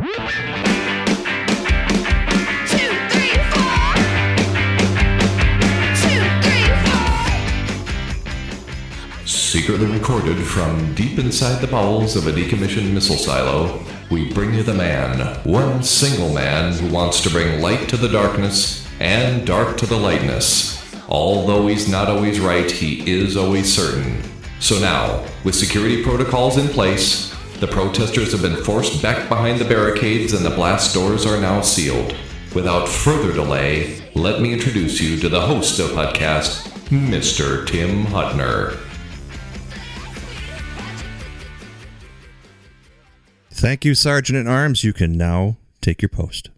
Secretly recorded from deep inside the bowels of a decommissioned missile silo, we bring you the man, one single man who wants to bring light to the darkness and dark to the lightness. Although he's not always right, he is always certain. So now, with security protocols in place, the protesters have been forced back behind the barricades and the blast doors are now sealed. Without further delay, let me introduce you to the host of Hutcast, Mr. Tim Hutner. Thank you, Sergeant at Arms. You can now take your post.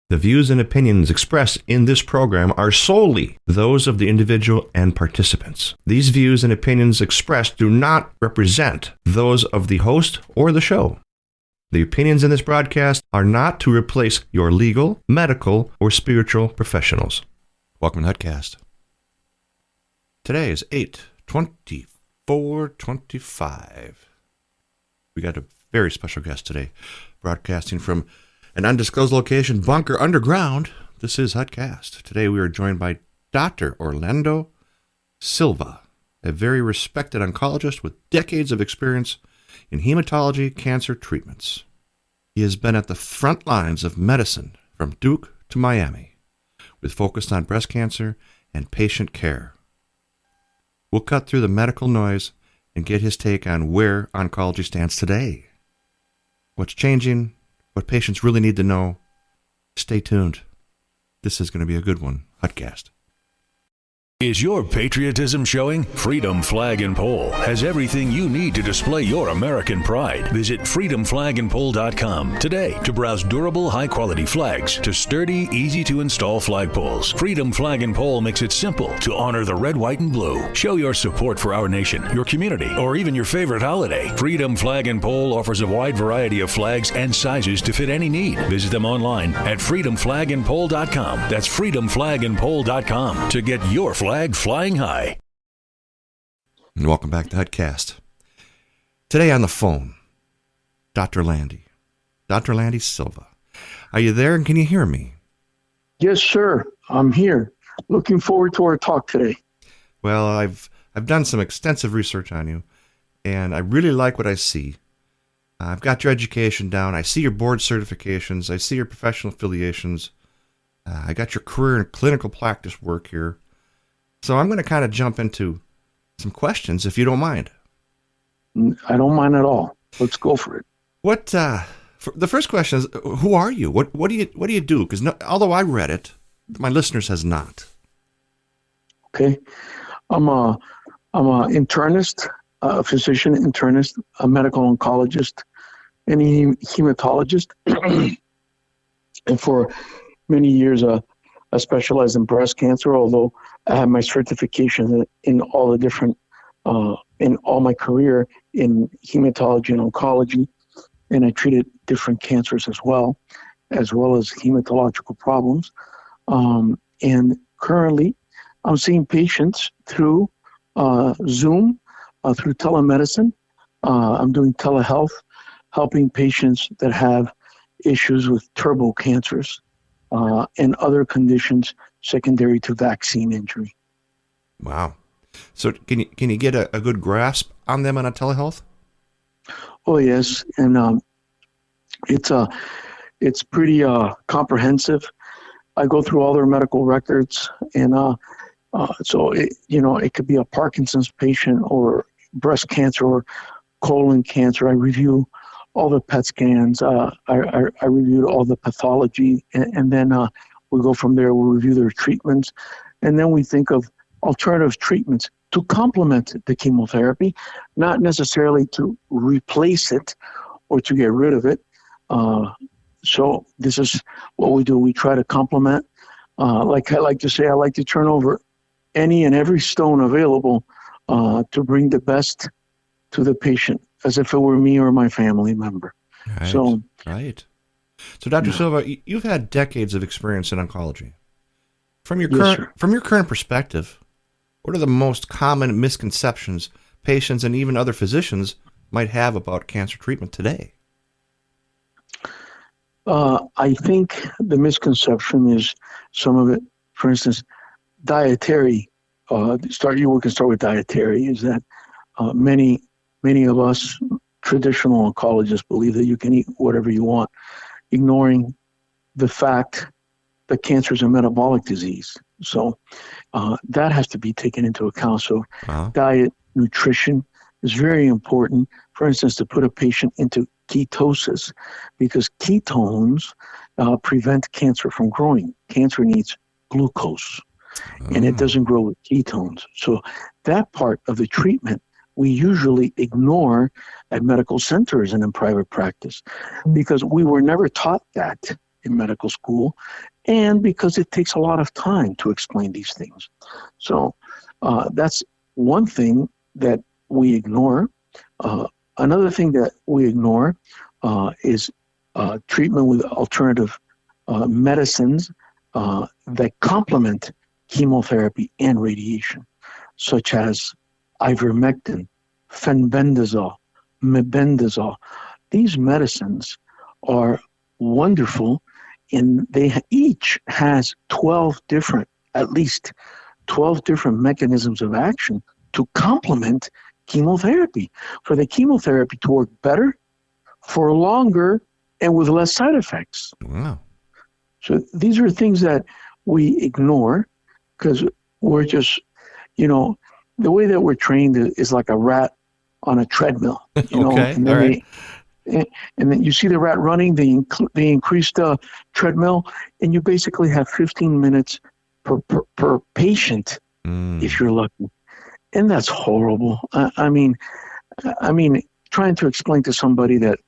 The views and opinions expressed in this program are solely those of the individual and participants. These views and opinions expressed do not represent those of the host or the show. The opinions in this broadcast are not to replace your legal, medical, or spiritual professionals. Welcome to Hutcast. Today is 8/24/25. We got a very special guest today, broadcasting from an undisclosed location, bunker underground. This is Hutcast. Today we are joined by Dr. Orlando Silva, a very respected oncologist with decades of experience in hematology cancer treatments. He has been at the front lines of medicine from Duke to Miami, with focus on breast cancer and patient care. We'll cut through the medical noise and get his take on where oncology stands today. What's changing, what patients really need to know. Stay tuned. This is going to be a good one. Hutcast. Is your patriotism showing? Freedom Flag and Pole has everything you need to display your American pride. Visit freedomflagandpole.com today to browse durable, high-quality flags to sturdy, easy-to-install flagpoles. Freedom Flag and Pole makes it simple to honor the red, white, and blue. Show your support for our nation, your community, or even your favorite holiday. Freedom Flag and Pole offers a wide variety of flags and sizes to fit any need. Visit them online at freedomflagandpole.com. That's freedomflagandpole.com to get your flag flying high. And welcome back to Hutcast. Today on the phone, Dr. Landy Silva. Are you there and can you hear me? Yes, sir. I'm here. Looking forward to our talk today. Well, I've done some extensive research on you, and I really like what I see. I've got your education down. I see your board certifications. I see your professional affiliations. I got your career and clinical practice work here. So I'm going to kind of jump into some questions, if you don't mind. I don't mind at all. Let's go for it. The first question is, who are you? What do you do? Because although I read it, my listeners has not. Okay, I'm a internist, a physician internist, a medical oncologist, and a hematologist, and for many years I specialized in breast cancer, although I have my certification in all the different, in all my career in hematology and oncology, and I treated different cancers as well as hematological problems. And currently, I'm seeing patients through Zoom, through telemedicine. I'm doing telehealth, helping patients that have issues with turbo cancers and other conditions secondary to vaccine injury. Wow. So can you get a good grasp on them on a telehealth? Oh, yes. And it's pretty comprehensive. I go through all their medical records, and so it could be a Parkinson's patient or breast cancer or colon cancer. I review all the PET scans. I reviewed all the pathology, and then we go from there. We review their treatments, and then we think of alternative treatments to complement the chemotherapy, not necessarily to replace it or to get rid of it. So this is what we do. We try to complement. Like I like to say, I like to turn over any and every stone available to bring the best to the patient, as if it were me or my family member. Right. So, Dr. Silva, you've had decades of experience in oncology. From your current perspective, what are the most common misconceptions patients and even other physicians might have about cancer treatment today? I think the misconception is some of it. For instance, dietary. We can start with dietary. Is that many of us traditional oncologists believe that you can eat whatever you want, ignoring the fact that cancer is a metabolic disease. So that has to be taken into account. So diet, nutrition is very important. For instance, to put a patient into ketosis, because ketones prevent cancer from growing. Cancer needs glucose, and it doesn't grow with ketones. So that part of the treatment we usually ignore at medical centers and in private practice, because we were never taught that in medical school, and because it takes a lot of time to explain these things. So that's one thing that we ignore. Another thing that we ignore is treatment with alternative medicines that complement chemotherapy and radiation, such as ivermectin, fenbendazole, mebendazole. These medicines are wonderful, and they each has at least 12 different mechanisms of action to complement chemotherapy, for the chemotherapy to work better, for longer, and with less side effects. Wow. So these are things that we ignore because we're just, the way that we're trained is like a rat on a treadmill. Okay, and then all right. and then you see the rat running, they increase the treadmill, and you basically have 15 minutes per patient if you're lucky. And that's horrible. I mean, trying to explain to somebody that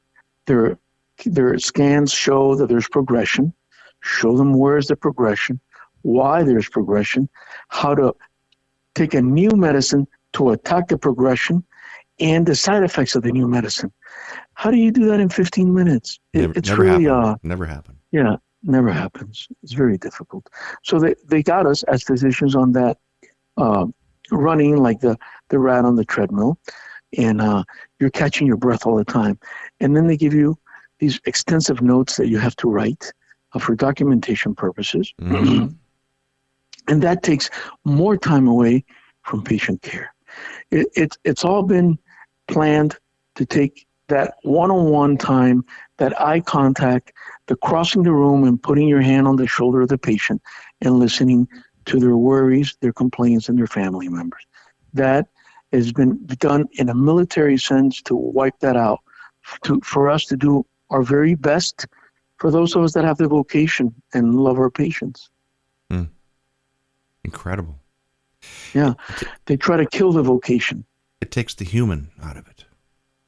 their scans show that there's progression, show them where's the progression, why there's progression, how to take a new medicine to attack the progression, and the side effects of the new medicine. How do you do that in 15 minutes? Never happen. Yeah, never happens. It's very difficult. So they got us as physicians on that, running like the rat on the treadmill, and you're catching your breath all the time. And then they give you these extensive notes that you have to write for documentation purposes. Mm-hmm. And that takes more time away from patient care. It's all been planned to take that one-on-one time, that eye contact, the crossing the room and putting your hand on the shoulder of the patient and listening to their worries, their complaints, and their family members. That has been done in a military sense to wipe that out, for us to do our very best for those of us that have the vocation and love our patients. Incredible. Yeah, they try to kill the vocation. It takes the human out of it.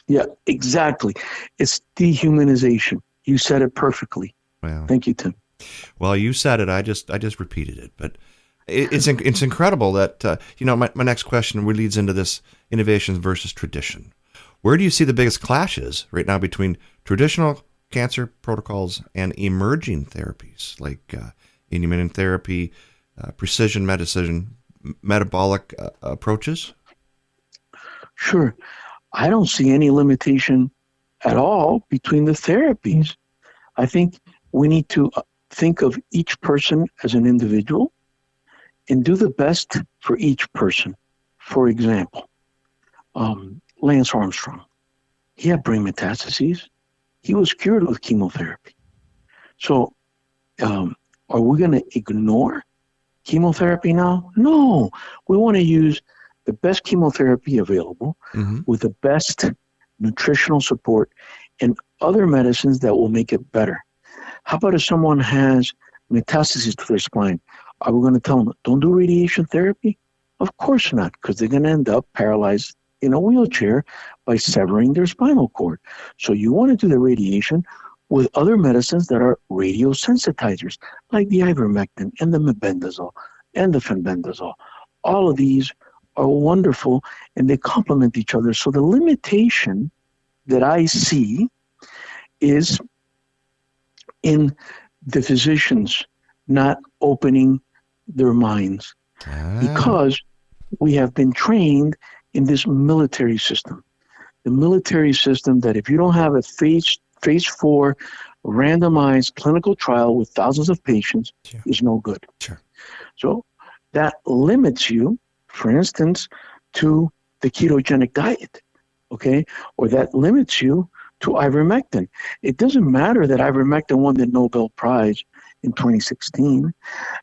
Yeah, exactly. It's dehumanization. You said it perfectly. Well, thank you, Tim. Well, you said it. I just repeated it. But it's incredible that my next question leads into this innovations versus tradition. Where do you see the biggest clashes right now between traditional cancer protocols and emerging therapies like immunotherapy, precision medicine, metabolic approaches? Sure. I don't see any limitation at all between the therapies. I think we need to think of each person as an individual and do the best for each person. For example, Lance Armstrong, he had brain metastases. He was cured with chemotherapy. So are we going to ignore chemotherapy now? No. We want to use the best chemotherapy available with the best nutritional support and other medicines that will make it better. How about if someone has metastases to their spine? Are we going to tell them, don't do radiation therapy? Of course not, because they're going to end up paralyzed in a wheelchair by severing their spinal cord. So you want to do the radiation with other medicines that are radiosensitizers, like the ivermectin and the mebendazole and the fenbendazole. All of these are wonderful, and they complement each other. So the limitation that I see is in the physicians not opening their minds, because we have been trained in this military system. The military system that if you don't have a phase 4 randomized clinical trial with thousands of patients is no good. Sure. So that limits you, for instance, to the ketogenic diet, okay? Or that limits you to ivermectin. It doesn't matter that ivermectin won the Nobel Prize in 2016.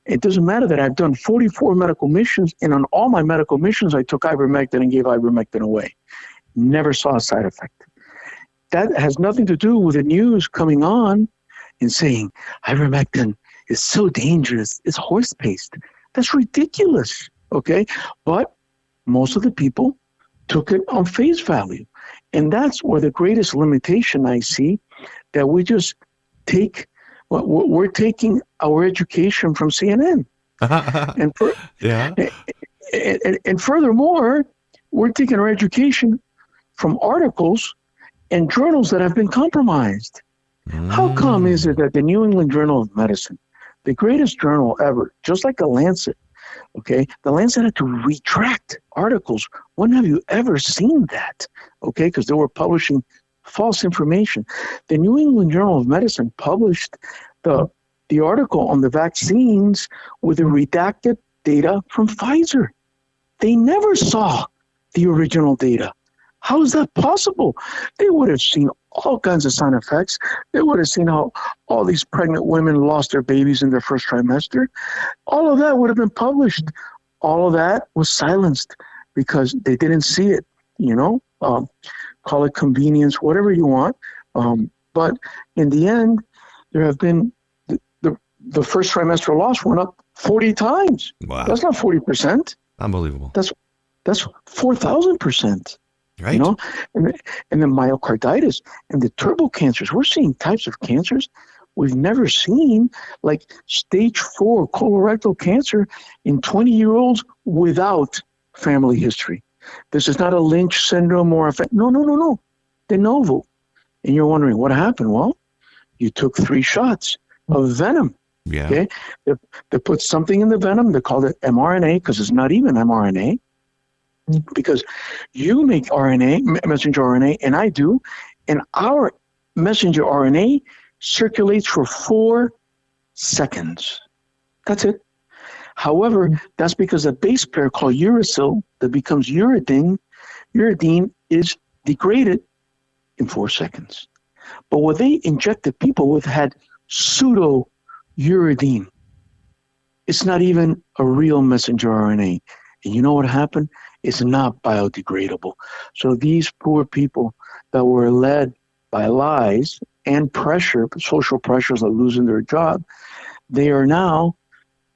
It doesn't matter that I've done 44 medical missions, and on all my medical missions, I took ivermectin and gave ivermectin away. Never saw a side effect. That has nothing to do with the news coming on and saying ivermectin is so dangerous. It's horse paste. That's ridiculous, okay? But most of the people took it on face value. And that's where the greatest limitation I see, that we just take, we're taking our education from CNN. And furthermore, we're taking our education from articles and journals that have been compromised. How come is it that the New England Journal of Medicine, the greatest journal ever, just like the Lancet, okay, the Lancet had to retract articles. When have you ever seen that? Okay, because they were publishing false information. The New England Journal of Medicine published the article on the vaccines with the redacted data from Pfizer. They never saw the original data. How is that possible? They would have seen all kinds of side effects. They would have seen how all these pregnant women lost their babies in their first trimester. All of that would have been published. All of that was silenced because they didn't see it, call it convenience, whatever you want. But in the end, there have been the first trimester loss went up 40 times. Wow. That's not 40%. Unbelievable. That's 4,000%. Right. And the myocarditis and the turbo cancers. We're seeing types of cancers we've never seen, like stage 4 colorectal cancer in 20-year-olds without family history. This is not a Lynch syndrome or no. De novo. And you're wondering what happened? Well, you took 3 shots of venom. Yeah. Okay. They put something in the venom. They called it mRNA because it's not even mRNA. Because you make RNA, messenger RNA, and I do, and our messenger RNA circulates for 4 seconds. That's it. However, that's because a base pair called uracil that becomes uridine is degraded in 4 seconds. But what they injected people with had pseudo-uridine. It's not even a real messenger RNA. And you know what happened? It's not biodegradable. So these poor people that were led by lies and pressure, social pressures of losing their job, they are now,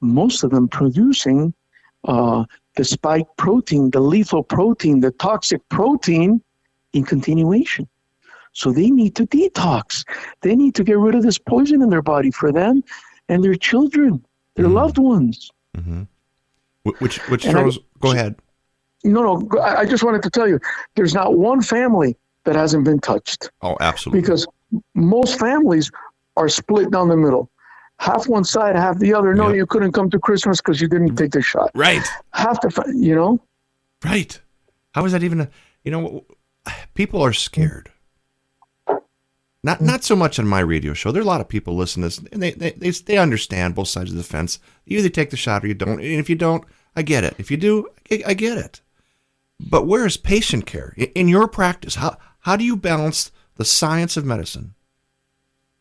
most of them, producing the spike protein, the lethal protein, the toxic protein in continuation. So they need to detox. They need to get rid of this poison in their body for them and their children, their loved ones. Mm-hmm. Which shows, go ahead. No, I just wanted to tell you, there's not one family that hasn't been touched. Oh, absolutely. Because most families are split down the middle. Half one side, half the other. No, you couldn't come to Christmas because you didn't take the shot. Right. Half the, Right. How is that even, people are scared. Not so much on my radio show. There are a lot of people listening to this, and they understand both sides of the fence. You either take the shot or you don't. And if you don't, I get it. If you do, I get it. But where is patient care? In your practice, how do you balance the science of medicine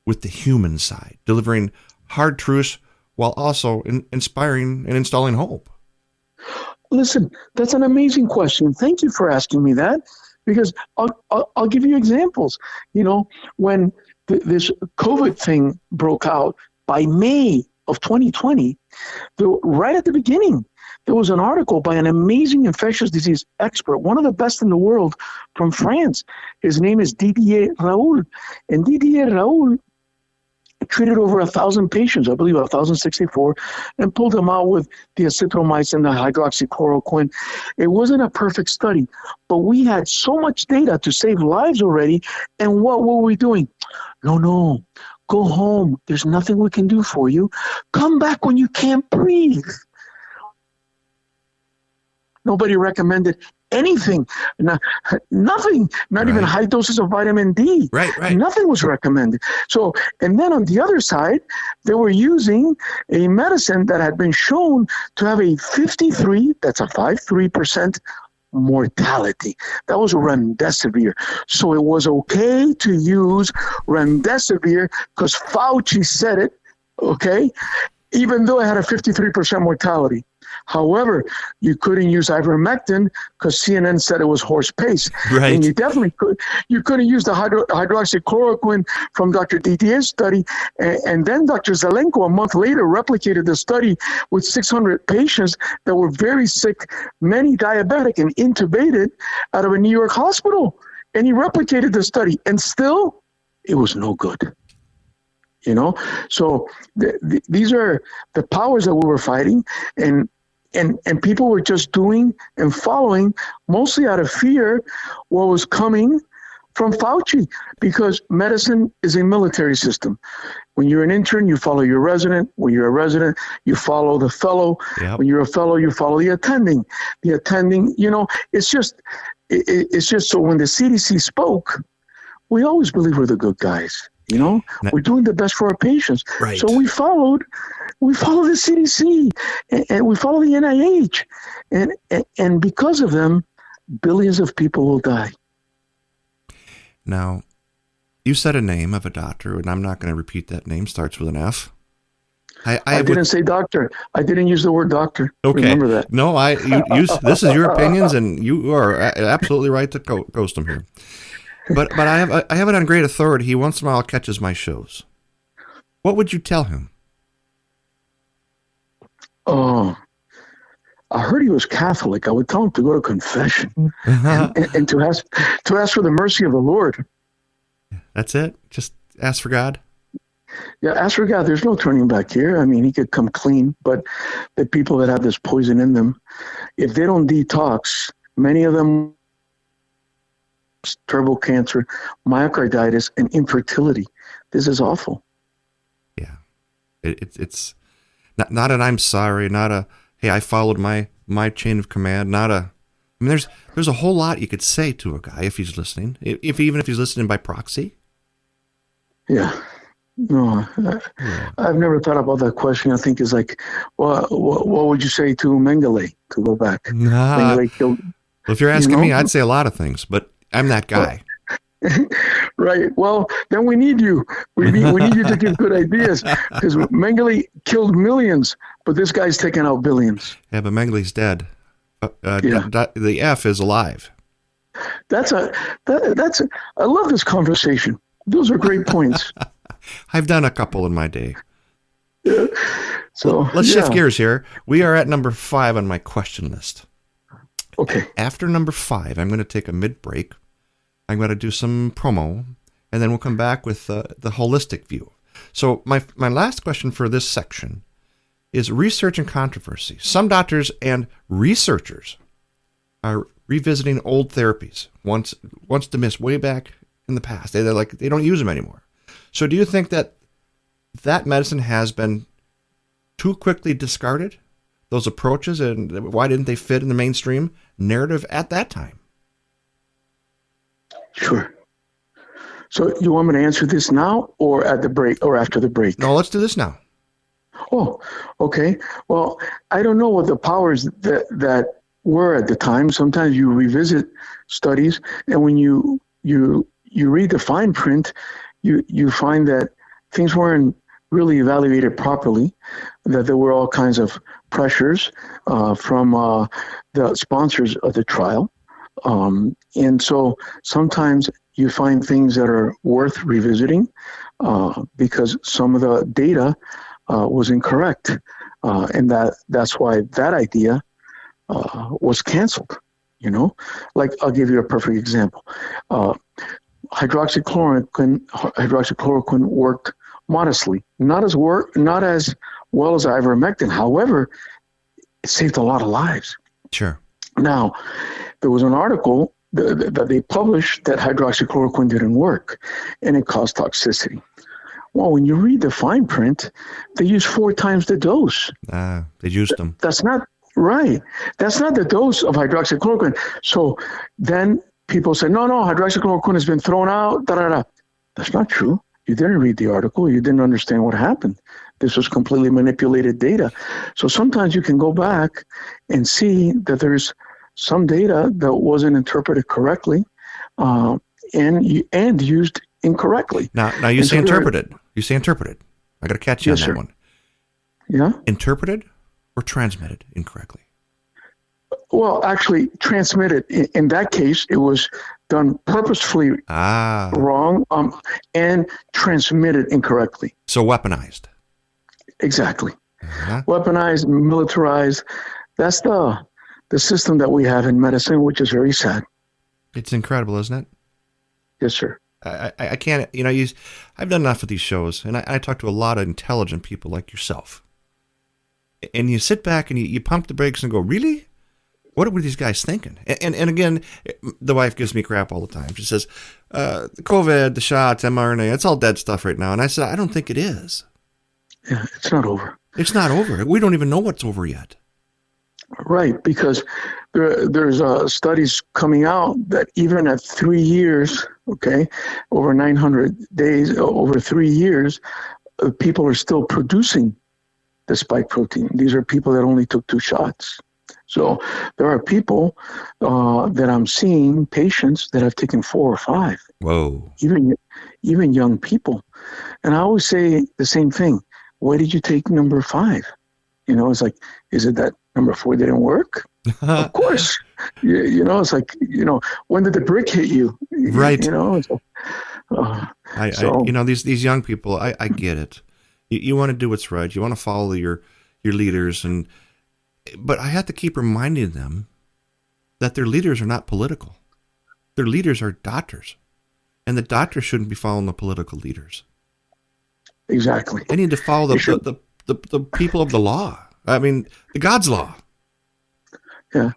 with the human side, delivering hard truths while also inspiring and installing hope? Listen, that's an amazing question. Thank you for asking me that, because I'll give you examples. When this COVID thing broke out by May of 2020, right at the beginning, there was an article by an amazing infectious disease expert, one of the best in the world, from France. His name is Didier Raoul. And Didier Raoul treated over 1,000 patients, I believe 1,064, and pulled them out with the azithromycin, the hydroxychloroquine. It wasn't a perfect study, but we had so much data to save lives already. And what were we doing? No, go home. There's nothing we can do for you. Come back when you can't breathe. Nobody recommended anything, nothing, not even high doses of vitamin D. Right. Nothing was recommended. So, and then on the other side, they were using a medicine that had been shown to have a 53% mortality. That was remdesivir. So it was okay to use remdesivir because Fauci said it, okay, even though it had a 53% mortality. However, you couldn't use ivermectin because CNN said it was horse paste. Right. And you definitely could. You couldn't use the hydroxychloroquine from Dr. Didier's study. And then Dr. Zelenko, a month later, replicated the study with 600 patients that were very sick, many diabetic and intubated out of a New York hospital. And he replicated the study. And still, it was no good. So these are the powers that we were fighting. And people were just doing and following, mostly out of fear, what was coming from Fauci, because medicine is a military system. When you're an intern, you follow your resident. When you're a resident, you follow the fellow. Yep. When you're a fellow, you follow the attending. The attending, it's just so when the CDC spoke, we always believe we're the good guys. We're doing the best for our patients. Right. So we follow the CDC and we follow the NIH. And because of them, billions of people will die. Now, you said a name of a doctor, and I'm not going to repeat that name. Starts with an F. I didn't say doctor. I didn't use the word doctor. Okay. Remember that. No, this is your opinions, and you are absolutely right to ghost them here. But I have it on great authority. He once in a while catches my shows. What would you tell him? Oh, I heard he was Catholic. I would tell him to go to confession and to ask for the mercy of the Lord. That's it? Just ask for God? Yeah, ask for God. There's no turning back here. I mean, he could come clean, but the people that have this poison in them, if they don't detox, many of them terrible cancer, myocarditis, and infertility. This is awful. Yeah. It's not an I'm sorry, not a, hey, I followed my chain of command, not a, I mean, there's a whole lot you could say to a guy if he's listening, even if he's listening by proxy. Yeah. No, I've never thought about that question. I think it's like, what would you say to Mengele, to go back? Mengele killed, well, if you're asking me, I'd say a lot of things, but I'm that guy. Right. Well, then we need you. We need you to give good ideas, because Mengele killed millions, but this guy's taking out billions. Yeah, but Mengele's dead. The F is alive. I love this conversation. Those are great points. I've done a couple in my day. Yeah. So let's shift gears here. We are at number 5 on my question list. Okay. After number 5, I'm going to take a mid-break. I'm going to do some promo, and then we'll come back with the holistic view. So my last question for this section is research and controversy. Some doctors and researchers are revisiting old therapies once dismissed way back in the past. They don't use them anymore. So do you think that medicine has been too quickly discarded, those approaches, and why didn't they fit in the mainstream narrative at that time? Sure. So you want me to answer this now or at the break or after the break? No, let's do this now. Oh, okay. Well, I don't know what the powers that were at the time. Sometimes you revisit studies, and when you read the fine print, you find that things weren't really evaluated properly, that there were all kinds of pressures from the sponsors of the trial. And so sometimes you find things that are worth revisiting because some of the data was incorrect. And that's why that idea was canceled. Like, I'll give you a perfect example. Hydroxychloroquine worked modestly, not as well as ivermectin. However, it saved a lot of lives. Sure. Now, there was an article that they published that hydroxychloroquine didn't work, and it caused toxicity. Well, when you read the fine print, they use 4 times the dose. They used them. That's not Right. That's not the dose of hydroxychloroquine. So then people say, no, hydroxychloroquine has been thrown out. Da, da, da. That's not true. You didn't read the article. You didn't understand what happened. This was completely manipulated data. So sometimes you can go back and see that there's some data that wasn't interpreted correctly and used incorrectly. Now you say interpreted. You say interpreted. I got to catch you on that one. Yeah. Interpreted or transmitted incorrectly? Well, actually, transmitted. In that case, it was done purposefully wrong and transmitted incorrectly. So weaponized. Exactly. Weaponized, militarized. That's the system that we have in medicine, which is very sad. It's incredible, isn't it? Yes, sir. I can't, I've done enough of these shows, and I talk to a lot of intelligent people like yourself. And you sit back and you pump the brakes and go, really? What were these guys thinking? And again, the wife gives me crap all the time. She says, COVID, the shots, mRNA, it's all dead stuff right now. And I said, I don't think it is. Yeah, it's not over. It's not over. We don't even know what's over yet. Right, because there's studies coming out that even at 3 years, over 900 days, over 3 years, people are still producing the spike protein. These are people that only took 2 shots. So there are people that I'm seeing, patients that have taken 4 or 5. Whoa. Even young people. And I always say the same thing. Why did you take number 5? It's like, is it that number 4 didn't work? Of course. It's like, when did the brick hit you? Right. These young people, I get it. You want to do what's right. You want to follow your leaders, but I have to keep reminding them that their leaders are not political. Their leaders are doctors, and the doctors shouldn't be following the political leaders. Exactly. They need to follow the people of the law. I mean, the God's law. Yeah.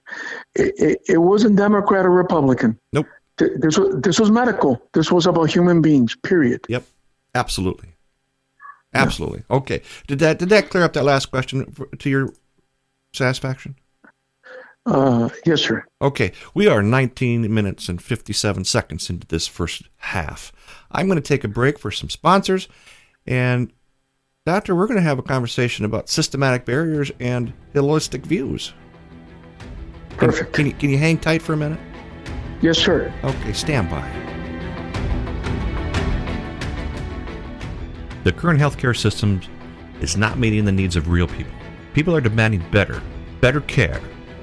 It wasn't Democrat or Republican. Nope. This was medical. This was about human beings, period. Yep. Absolutely. Absolutely. Yeah. Okay. Did that clear up that last question to your satisfaction? Yes, sir. Okay. We are 19 minutes and 57 seconds into this first half. I'm going to take a break for some sponsors. And, Doctor, we're going to have a conversation about systematic barriers and holistic views. Perfect. Can you hang tight for a minute? Yes, sir. Okay, stand by. The current healthcare system is not meeting the needs of real people. People are demanding better care,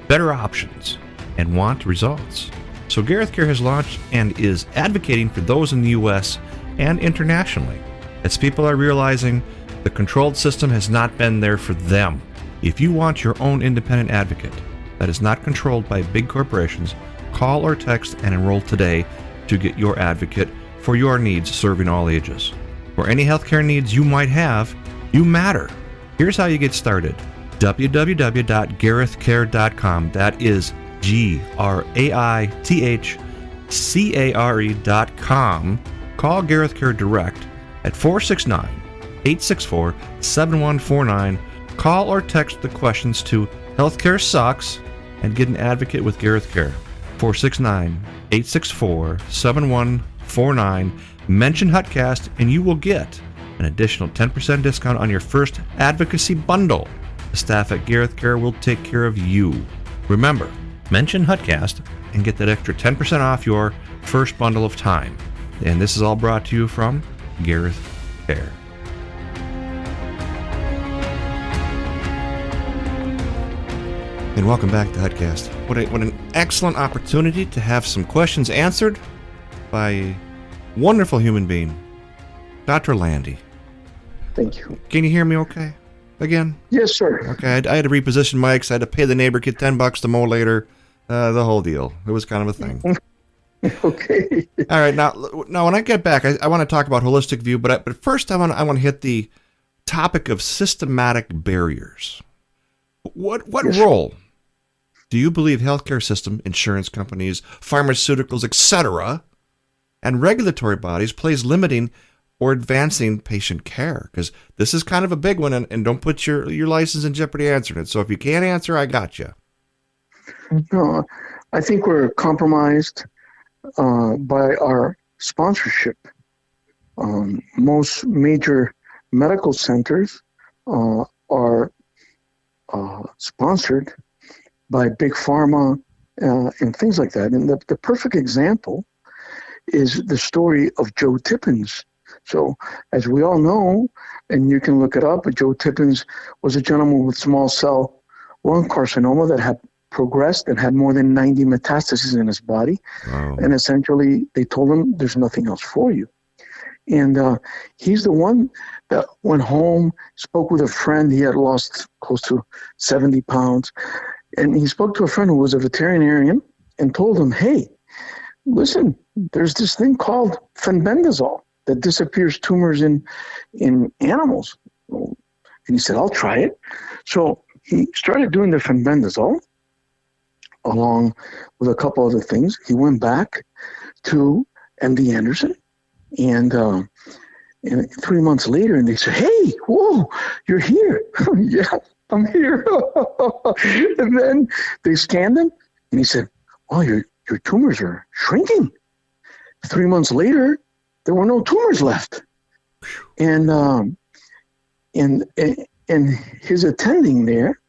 better options, and want results. So Gareth Care has launched and is advocating for those in the U.S. and internationally. As people are realizing the controlled system has not been there for them. If you want your own independent advocate that is not controlled by big corporations, call or text and enroll today to get your advocate for your needs, serving all ages. For any healthcare needs you might have, you matter. Here's how you get started. www.garethcare.com. That is GRAITHCARE.com. Call Gareth Care Direct at 469-864-7149. Call or text the questions to Healthcare Sucks and get an advocate with Gareth Care. 469-864-7149. Mention Hutcast and you will get an additional 10% discount on your first advocacy bundle. The staff at Gareth Care will take care of you. Remember, mention Hutcast and get that extra 10% off your first bundle of time. And this is all brought to you from Gareth Care. And welcome back to Hutcast. What an excellent opportunity to have some questions answered by a wonderful human being, Dr. Landy. Thank you. Can you hear me okay? Again? Yes, sir. Okay, I had to reposition mics. I had to pay the neighbor kid $10 to mow later. The whole deal. It was kind of a thing. Okay. All right. Now when I get back, I want to talk about holistic view, but first I want to hit the topic of systematic barriers. What Yes, role do you believe healthcare system, insurance companies, pharmaceuticals, etc., and regulatory bodies plays limiting or advancing patient care? Because this is kind of a big one, and don't put your license in jeopardy answering it. So if you can't answer, I got you. No, I think we're compromised by our sponsorship. Most major medical centers are sponsored by big pharma and things like that. And the perfect example is the story of Joe Tippins. So as we all know, and you can look it up, Joe Tippins was a gentleman with small cell lung carcinoma that had progressed and had more than 90 metastases in his body. Wow. And essentially they told him there's nothing else for you. And he's the one that went home, spoke with a friend. He had lost close to 70 pounds. And he spoke to a friend who was a veterinarian and told him, hey, listen, there's this thing called fenbendazole that disappears tumors in animals. And he said, I'll try it. So he started doing the fenbendazole along with a couple other things. He went back to MD Anderson, and 3 months later, and they said, hey, whoa, you're here. Yeah, I'm here. And then they scanned him, and he said, oh, your tumors are shrinking. 3 months later, there were no tumors left. And his attending there,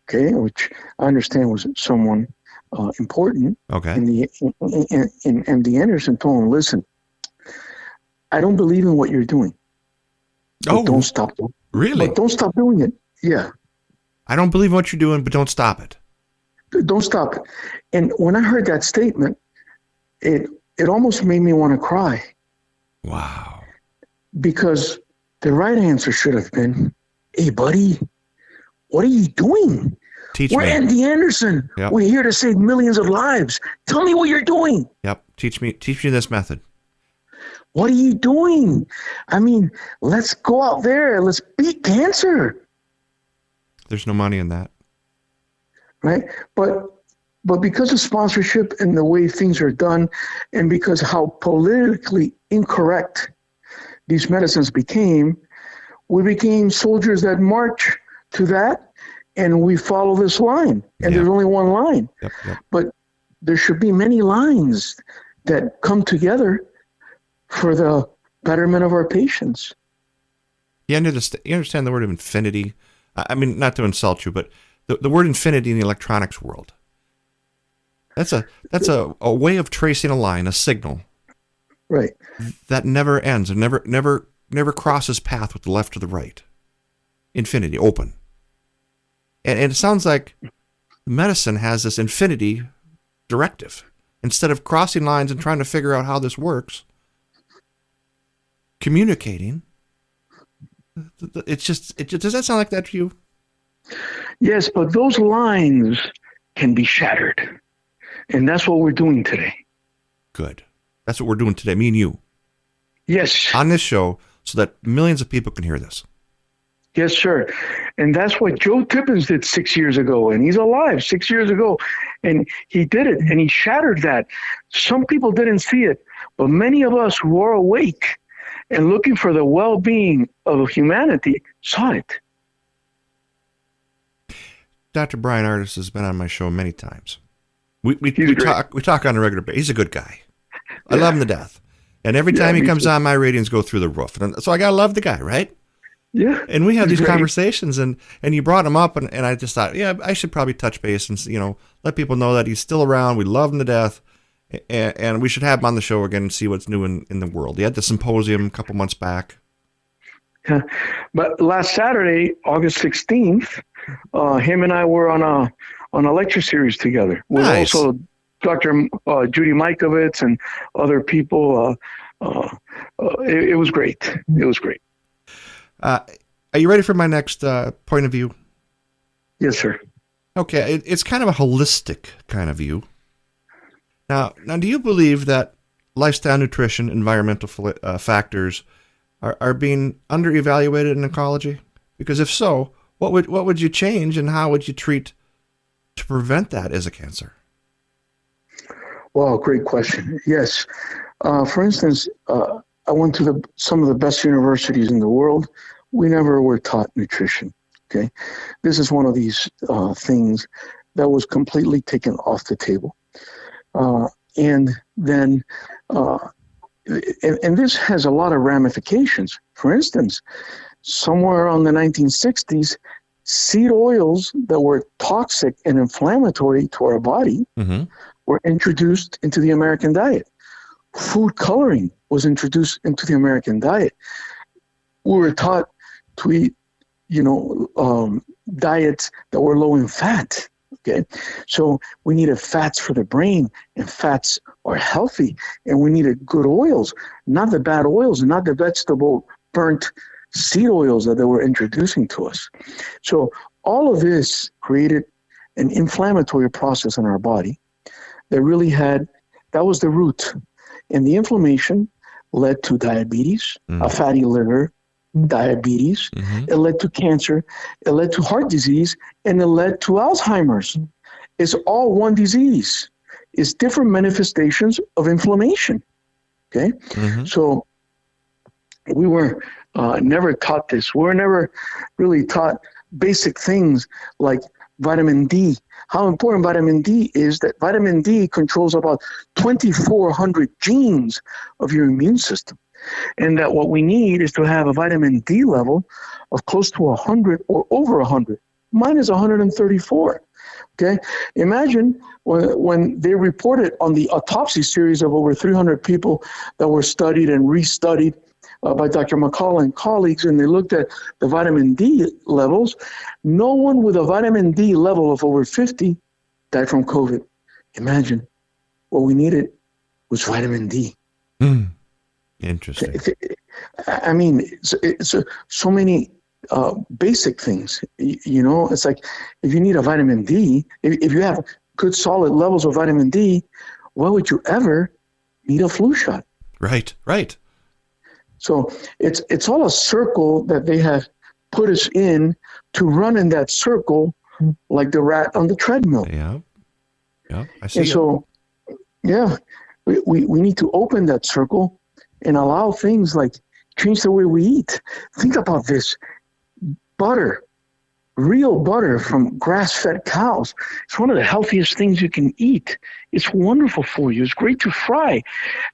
okay, which I understand was someone important, Okay. in MD Anderson, told him, listen, I don't believe in what you're doing. But don't stop. Really? But don't stop doing it. Yeah. I don't believe in what you're doing, but don't stop it. Don't stop it. And when I heard that statement, it almost made me want to cry. Wow. Because the right answer should have been, hey, buddy, what are you doing? We're me. MD Anderson. Yep. We're here to save millions of lives. Tell me what you're doing. Yep. Teach me this method. What are you doing? I mean, let's go out there. Let's beat cancer. There's no money in that. Right? But because of sponsorship and the way things are done, and because how politically incorrect these medicines became, we became soldiers that march to that, and we follow this line. And there's only one line. Yep. But there should be many lines that come together for the betterment of our patients. You understand the word of infinity? I mean, not to insult you, but the word infinity in the electronics world. That's a way of tracing a line, a signal. Right. That never ends and never crosses path with the left or the right. Infinity, open. And it sounds like medicine has this infinity directive. Instead of crossing lines and trying to figure out how this works, communicating. Does that sound like that to you? Yes, but those lines can be shattered. And that's what we're doing today. Good. That's what we're doing today, me and you. Yes. On this show, so that millions of people can hear this. Yes, sir. And that's what Joe Tippins did 6 years ago. And he's alive 6 years ago. And he did it. And he shattered that. Some people didn't see it. But many of us who are awake and looking for the well-being of humanity saw it. Dr. Brian Artis has been on my show many times. We talk on a regular basis. He's a good guy. I love him to death. And every time he comes on, my ratings go through the roof. And so I got to love the guy, right? Yeah. And we have these conversations, and you brought him up, and I just thought, yeah, I should probably touch base and, let people know that he's still around. We love him to death. And we should have him on the show again and see what's new in the world. He had the symposium a couple months back. Yeah. But last Saturday, August 16th, him and I were on a lecture series together with also Dr. Judy Mikovits and other people. It was great. It was great. Are you ready for my next point of view? Yes, sir. Okay, it's kind of a holistic kind of view. Now, do you believe that lifestyle, nutrition, environmental factors are being under-evaluated in oncology? Because if so, what would you change, and how would you treat to prevent that as a cancer? Well, great question. Yes. For instance, I went to some of the best universities in the world. We never were taught nutrition. Okay, this is one of these things that was completely taken off the table, and then and this has a lot of ramifications. For instance, somewhere around the 1960s, seed oils that were toxic and inflammatory to our body were introduced into the American diet. Food coloring was introduced into the American diet. We were taught to eat, diets that were low in fat. Okay, so we needed fats for the brain, and fats are healthy, and we needed good oils, not the bad oils, not the vegetable burnt seed oils that they were introducing to us. So all of this created an inflammatory process in our body that was the root. And the inflammation led to diabetes, a fatty liver, diabetes. It led to cancer. It led to heart disease, and it led to Alzheimer's. It's all one disease. It's different manifestations of inflammation. Okay? So we were never taught this. We were never really taught basic things like vitamin D. How important vitamin D is, that vitamin D controls about 2,400 genes of your immune system. And that what we need is to have a vitamin D level of close to 100 or over 100. Mine is 134. Okay? Imagine when they reported on the autopsy series of over 300 people that were studied and restudied by Dr. McCall and colleagues, and they looked at the vitamin D levels. No one with a vitamin D level of over 50 died from COVID. Imagine, what we needed was vitamin D. Interesting. I mean, it's so many basic things. It's like, if you need a vitamin D, if you have good solid levels of vitamin D, why would you ever need a flu shot? Right. So it's all a circle that they have put us in, to run in that circle like the rat on the treadmill. Yeah, I see. And so, we need to open that circle and allow things like change the way we eat. Think about this. Butter, real butter from grass-fed cows. It's one of the healthiest things you can eat. It's wonderful for you. It's great to fry,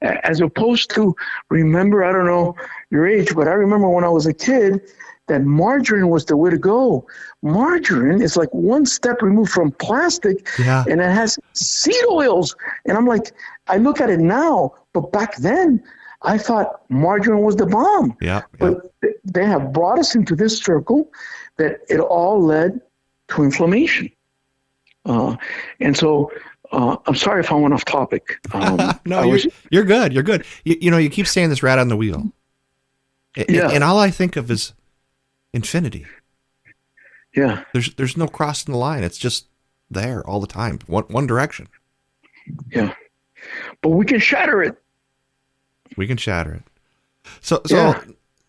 as opposed to, remember, I don't know your age, but I remember when I was a kid that margarine was the way to go. Margarine is like one step removed from plastic, and it has seed oils. And I'm like, I look at it now, but back then I thought margarine was the bomb. But they have brought us into this circle that it all led to inflammation. And so I'm sorry if I went off topic. No, you're good. You're good. You keep saying this rat on the wheel. And all I think of is infinity. Yeah. There's no crossing the line. It's just there all the time. One direction. Yeah. But we can shatter it. We can shatter it. So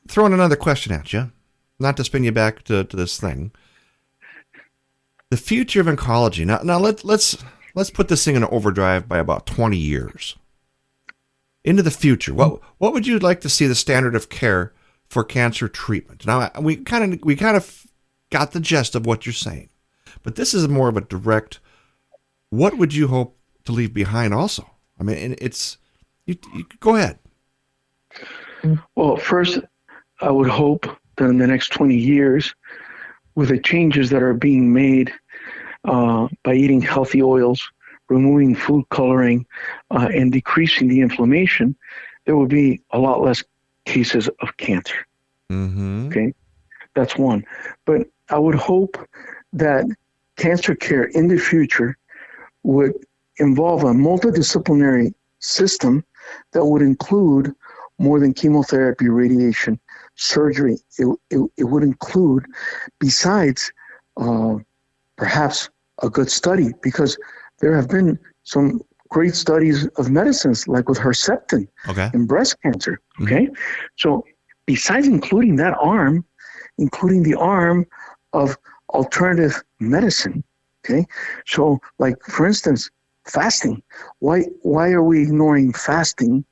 throwing another question at you, not to spin you back to this thing. The future of oncology. Now let's put this thing in overdrive by about 20 years. Into the future, what would you like to see the standard of care for cancer treatment? Now we kind of got the gist of what you're saying, but this is more of a direct. What would you hope to leave behind? Also, I mean, it's you go ahead. Well, first, I would hope that in the next 20 years, with the changes that are being made by eating healthy oils, removing food coloring, and decreasing the inflammation, there will be a lot less cases of cancer. Okay, that's one. But I would hope that cancer care in the future would involve a multidisciplinary system that would include more than chemotherapy, radiation, surgery. It would include, besides perhaps a good study, because there have been some great studies of medicines, like with Herceptin in breast cancer. Okay, so besides including that arm, including the arm of alternative medicine. Okay, so like for instance, fasting. Why are we ignoring fasting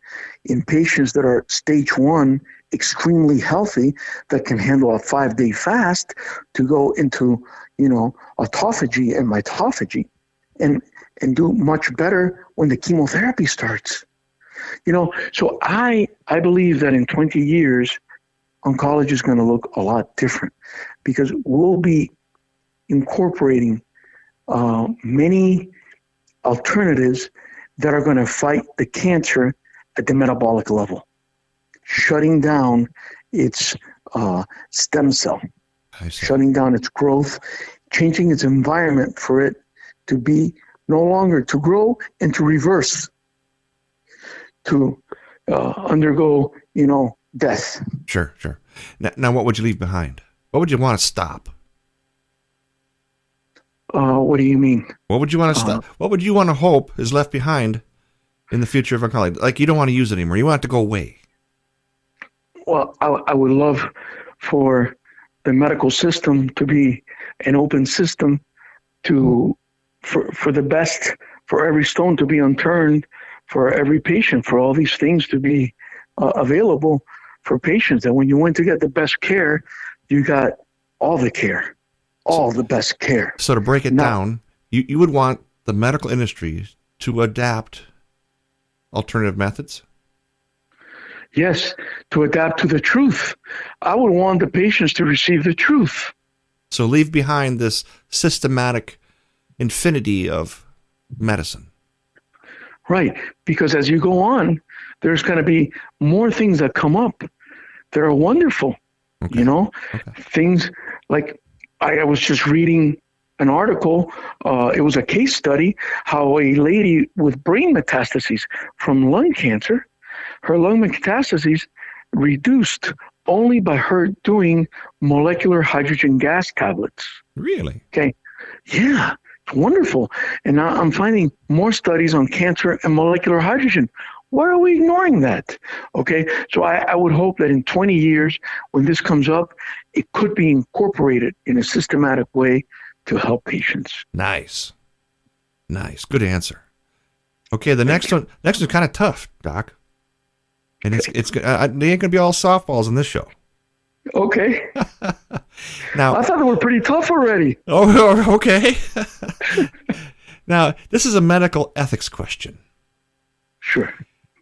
in patients that are stage 1, extremely healthy, that can handle a 5-day fast to go into, autophagy and mitophagy and do much better when the chemotherapy starts? So I believe that in 20 years, oncology is going to look a lot different, because we'll be incorporating many alternatives that are going to fight the cancer at the metabolic level, shutting down its stem cell, shutting down its growth, changing its environment for it to be no longer to grow and to reverse, to undergo, death. Sure. Now, what would you leave behind? What would you want to stop? What do you mean? What would you want to stop? What would you want to hope is left behind in the future of oncology? Like, you don't want to use it anymore. You want it to go away. Well, I would love for the medical system to be an open system for the best, for every stone to be unturned, for every patient, for all these things to be available for patients. And when you went to get the best care, you got all the care, all the best care. So to break it down, you would want the medical industry to adapt alternative methods? Yes, to adapt to the truth. I would want the patients to receive the truth. So leave behind this systematic infinity of medicine. Right, because as you go on, there's going to be more things that come up that are wonderful. Okay. Things like I was just reading an article. It was a case study how a lady with brain metastases from lung cancer, her lung metastases reduced only by her doing molecular hydrogen gas tablets. Really? Okay. Yeah. It's wonderful. And now I'm finding more studies on cancer and molecular hydrogen. Why are we ignoring that? Okay, so I would hope that in 20 years, when this comes up, it could be incorporated in a systematic way to help patients. Nice. Good answer. Okay, the next one's kind of tough, Doc. And they ain't gonna be all softballs in this show. Okay. Now, I thought they were pretty tough already. Oh, okay. Now, this is a medical ethics question. Sure.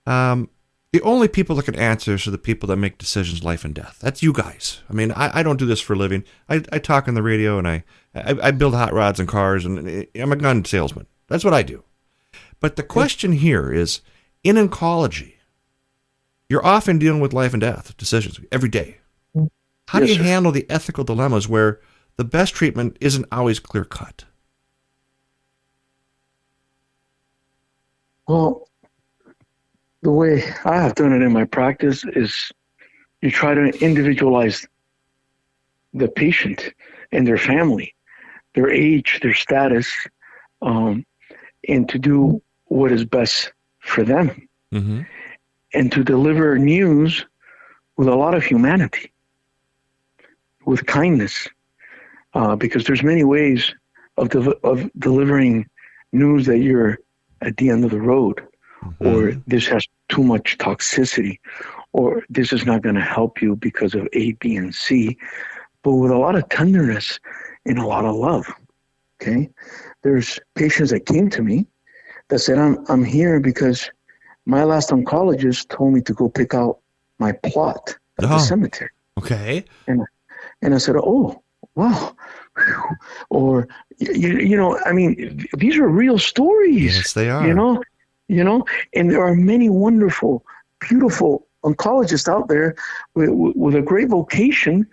The only people that can answer are the people that make decisions, life and death. That's you guys. I mean, I don't do this for a living. I talk on the radio, and I build hot rods and cars, and I'm a gun salesman. That's what I do. But the question here is, in oncology, you're often dealing with life and death decisions every day. How do you handle the ethical dilemmas where the best treatment isn't always clear-cut? Well, the way I have done it in my practice is you try to individualize the patient and their family, their age, their status, and to do what is best for them. Mm-hmm. And to deliver news with a lot of humanity, with kindness, because there's many ways of delivering news that you're at the end of the road, or this has too much toxicity, or this is not going to help you because of A, B, and C, but with a lot of tenderness and a lot of love. Okay, there's patients that came to me that said, I'm here because my last oncologist told me to go pick out my plot at the cemetery. Okay. And I said, oh, wow. Or, I mean, these are real stories. Yes, they are. And there are many wonderful, beautiful oncologists out there with a great vocation.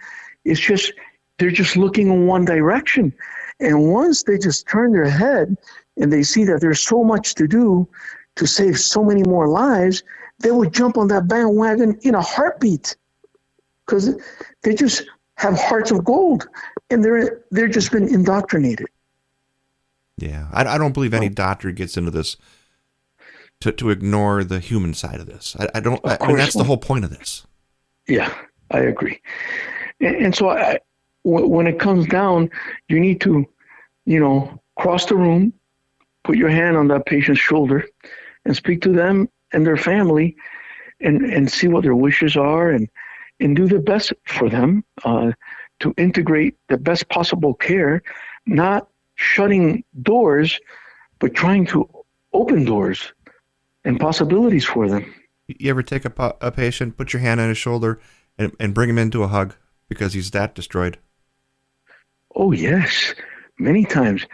It's just, they're just looking in one direction. And once they just turn their head and they see that there's so much to do to save so many more lives, they would jump on that bandwagon in a heartbeat, because they just have hearts of gold, and they're just been indoctrinated. Yeah, I don't believe any doctor gets into this to ignore the human side of this. I mean, that's the whole point of this. Yeah, I agree. And so when it comes down, you need to, cross the room, put your hand on that patient's shoulder and speak to them and their family and see what their wishes are and do the best for them to integrate the best possible care, not shutting doors, but trying to open doors and possibilities for them. You ever take a patient, put your hand on his shoulder, and bring him into a hug because he's that destroyed? Oh, yes. Many times.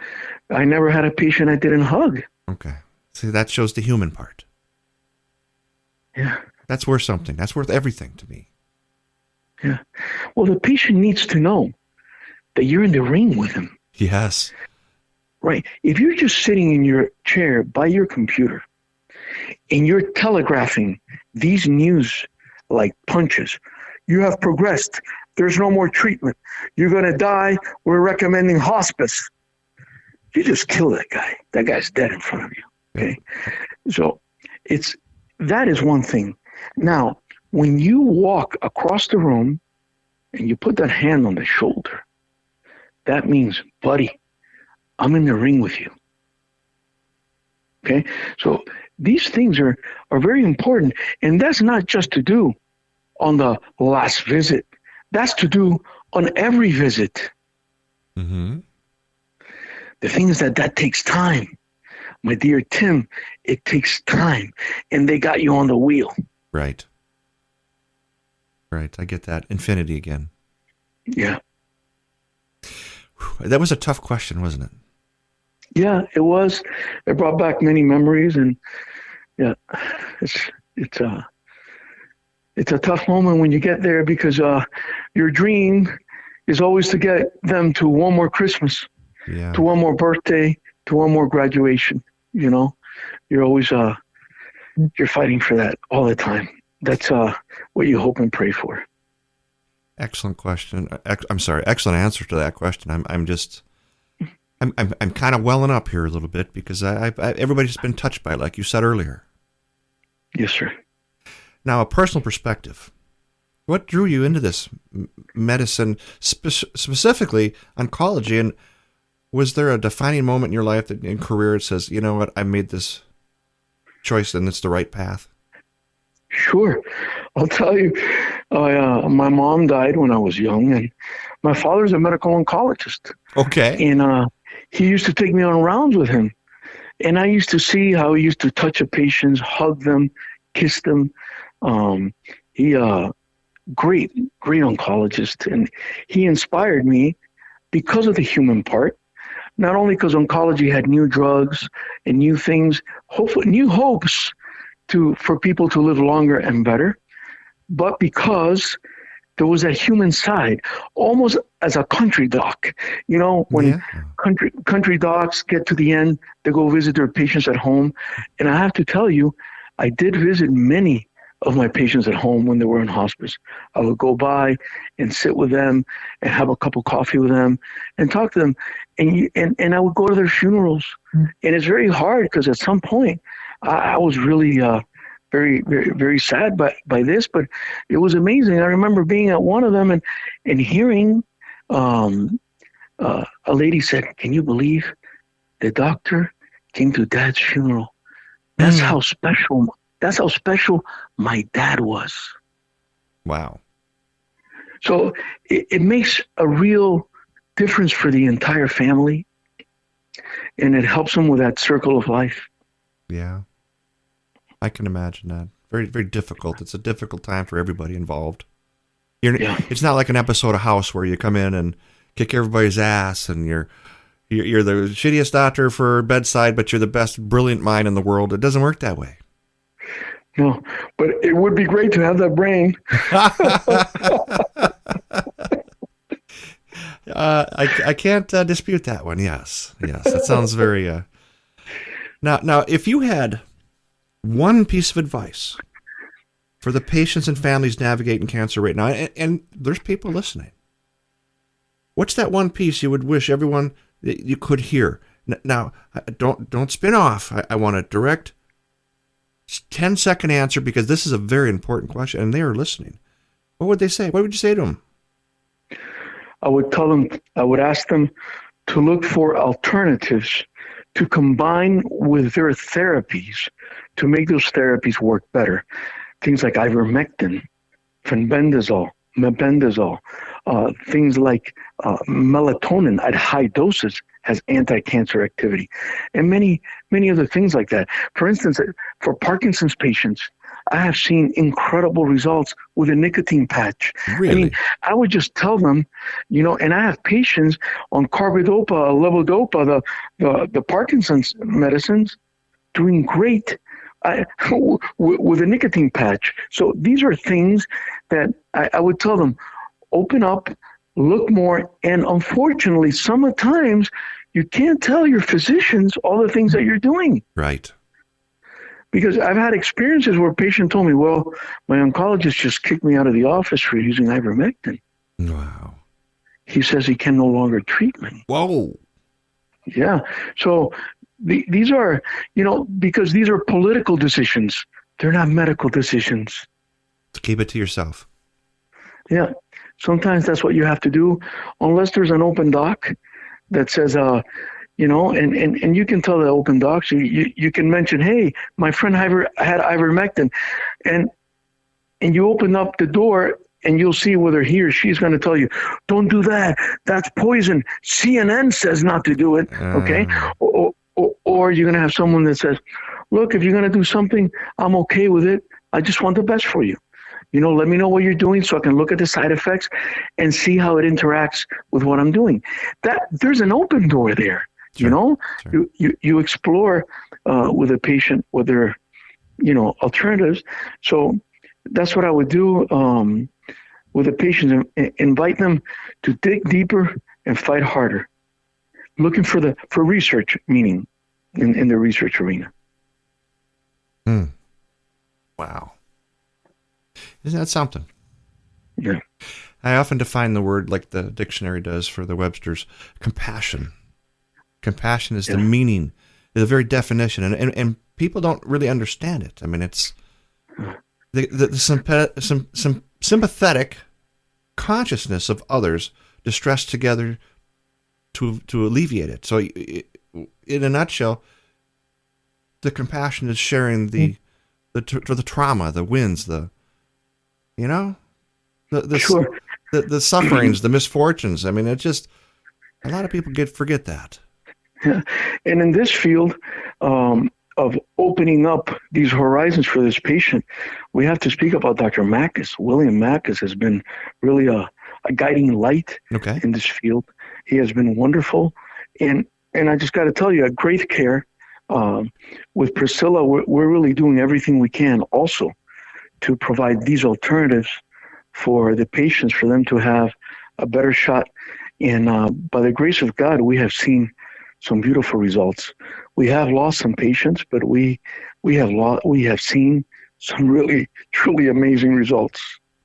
I never had a patient I didn't hug. Okay. See, that shows the human part. Yeah. That's worth something. That's worth everything to me. Yeah. Well, the patient needs to know that you're in the ring with him. Yes. Right. If you're just sitting in your chair by your computer and you're telegraphing these news like punches, you have progressed. There's no more treatment. You're going to die. We're recommending hospice. You just kill that guy. That guy's dead in front of you. Okay. So that is one thing. Now, when you walk across the room and you put that hand on the shoulder, that means, buddy, I'm in the ring with you. Okay? So these things are very important. And that's not just to do on the last visit. That's to do on every visit. Mm-hmm. The thing is that takes time. My dear Tim, it takes time. And they got you on the wheel. Right. Right. I get that. Infinity again. Yeah. That was a tough question, wasn't it? Yeah, it was. It brought back many memories, and yeah, it's a tough moment when you get there because your dream is always to get them to one more Christmas, to one more birthday, to one more graduation. You know, you're always you're fighting for that all the time. That's what you hope and pray for. Excellent question. I'm sorry. Excellent answer to that question. I'm kind of welling up here a little bit because everybody's been touched by it, like you said earlier. Yes, sir. Now, a personal perspective. What drew you into this medicine, specifically oncology? And was there a defining moment in your life, in career, that says, you know what, I made this choice and it's the right path? Sure. I'll tell you, my mom died when I was young, and my father's a medical oncologist. Okay. And he used to take me on rounds with him. And I used to see how he used to touch a patient, hug them, kiss them. Great oncologist. And he inspired me because of the human part, not only because oncology had new drugs and new things, hopefully new hopes for people to live longer and better, but because there was that human side, almost as a country doc. You know, when country docs get to the end, they go visit their patients at home. And I have to tell you, I did visit many of my patients at home when they were in hospice. I would go by and sit with them and have a cup of coffee with them and talk to them. And I would go to their funerals. And it's very hard because at some point I was really very, very, very sad by this, but it was amazing. I remember being at one of them and hearing a lady said, "Can you believe the doctor came to Dad's funeral? That's how special. That's how special my dad was." Wow. So it makes a real difference for the entire family, and it helps them with that circle of life. Yeah. I can imagine that. Very, very difficult. It's a difficult time for everybody involved. It's not like an episode of House where you come in and kick everybody's ass and you're the shittiest doctor for bedside, but you're the best brilliant mind in the world. It doesn't work that way. No, but it would be great to have that brain. I can't dispute that one. Yes, that sounds very. Now, if you had one piece of advice for the patients and families navigating cancer right now, and there's people listening, what's that one piece you would wish everyone that you could hear? Now, don't spin off. I want a direct 10-second answer because this is a very important question, and they are listening. What would they say? What would you say to them? I would ask them to look for alternatives to combine with their therapies to make those therapies work better. Things like ivermectin, fenbendazole, mebendazole, things like melatonin at high doses has anti-cancer activity, and many other things like that. For instance, for Parkinson's patients, I have seen incredible results with a nicotine patch. Really? I mean, I would just tell them, and I have patients on carbidopa, levodopa, the Parkinson's medicines, doing great with a nicotine patch. So these are things that I would tell them, open up, look more, and unfortunately, sometimes you can't tell your physicians all the things that you're doing. Right. Because I've had experiences where a patient told me, well, my oncologist just kicked me out of the office for using ivermectin. Wow. He says he can no longer treat me. Whoa. Yeah. So these are, because these are political decisions. They're not medical decisions. Keep it to yourself. Yeah. Sometimes that's what you have to do, unless there's an open doc that says, and you can tell the open docs, you can mention, hey, my friend had ivermectin, and you open up the door and you'll see whether he or she's going to tell you, don't do that. That's poison. CNN says not to do it. Okay. Or you're going to have someone that says, look, if you're going to do something, I'm okay with it. I just want the best for you. Let me know what you're doing so I can look at the side effects and see how it interacts with what I'm doing. There's an open door there. Sure. You explore with a patient what their alternatives. So that's what I would do with the patients, invite them to dig deeper and fight harder, looking for research, meaning in the research arena. Wow. Isn't that something? Yeah. I often define the word like the dictionary does for the Webster's, compassion. Compassion is the meaning, the very definition, and people don't really understand it. I mean, it's some sympathetic consciousness of others distressed together to alleviate it. So, in a nutshell, the compassion is sharing the trauma, the wins, the Sure. the sufferings, the misfortunes. I mean, it's just a lot of people forget that. Yeah. And in this field of opening up these horizons for this patient, we have to speak about Dr. Mackes. William Mackes has been really a guiding light in this field. He has been wonderful. And I just got to tell you, at Great Care, with Priscilla, we're really doing everything we can also to provide these alternatives for the patients, for them to have a better shot. And by the grace of God, we have seen some beautiful results. We have lost some patients, but we have seen some really, truly amazing results.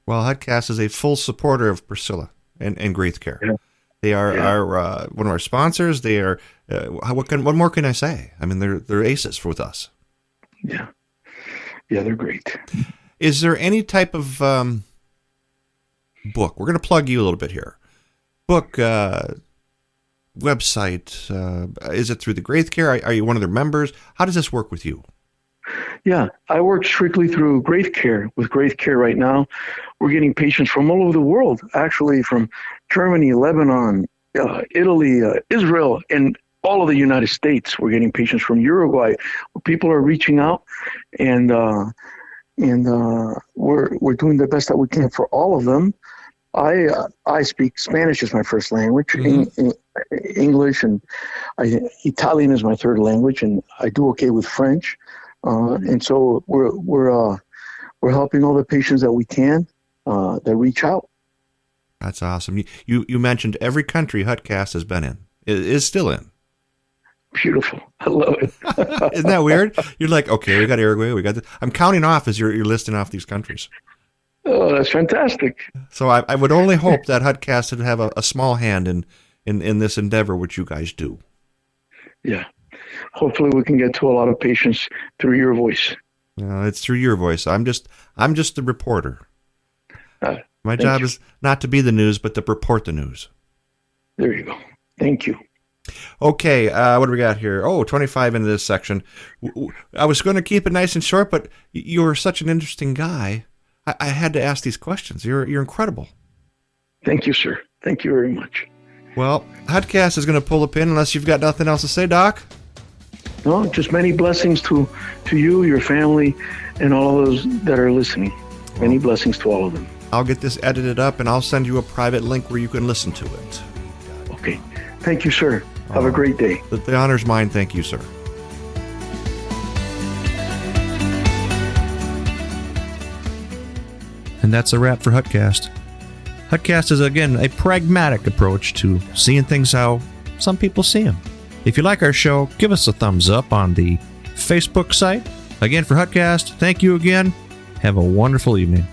Well, HUDcast is a full supporter of Priscilla and Great Care. Yeah. They are our one of our sponsors. They are. What more can I say? I mean, they're aces with us. Yeah, they're great. Is there any type of book? We're going to plug you a little bit here. Book, website. Is it through the Great Care? Are you one of their members? How does this work with you? Yeah, I work strictly through Great Care. With Great Care right now, we're getting patients from all over the world, actually from Germany, Lebanon, Italy, Israel, and all of the United States. We're getting patients from Uruguay. People are reaching out, and we're doing the best that we can for all of them. I speak Spanish as my first language, English, and Italian is my third language, and I do okay with French. And so we're helping all the patients that we can that reach out. That's awesome. You mentioned every country HUDcast has been in, is still in. Beautiful. I love it. Isn't that weird? You're like, okay, we got Uruguay, we got this. I'm counting off as you're listing off these countries. Oh, that's fantastic. So I would only hope that HUDcast would have a small hand in this endeavor, which you guys do. Yeah. Hopefully we can get to a lot of patients through your voice. It's through your voice. I'm just the reporter. My job is not to be the news, but to report the news. There you go. Thank you. Okay, what do we got here? Oh, 25 into this section. I was going to keep it nice and short, but you're such an interesting guy. I had to ask these questions. You're incredible. Thank you, sir. Thank you very much. Well, Hudcast is going to pull the pin unless you've got nothing else to say, Doc. No, just many blessings to you, your family, and all of those that are listening. Many blessings to all of them. I'll get this edited up, and I'll send you a private link where you can listen to it. Okay. Thank you, sir. Have a great day. The honor's mine. Thank you, sir. And that's a wrap for Hutcast. Hutcast is, again, a pragmatic approach to seeing things how some people see them. If you like our show, give us a thumbs up on the Facebook site. Again, for Hutcast, thank you again. Have a wonderful evening.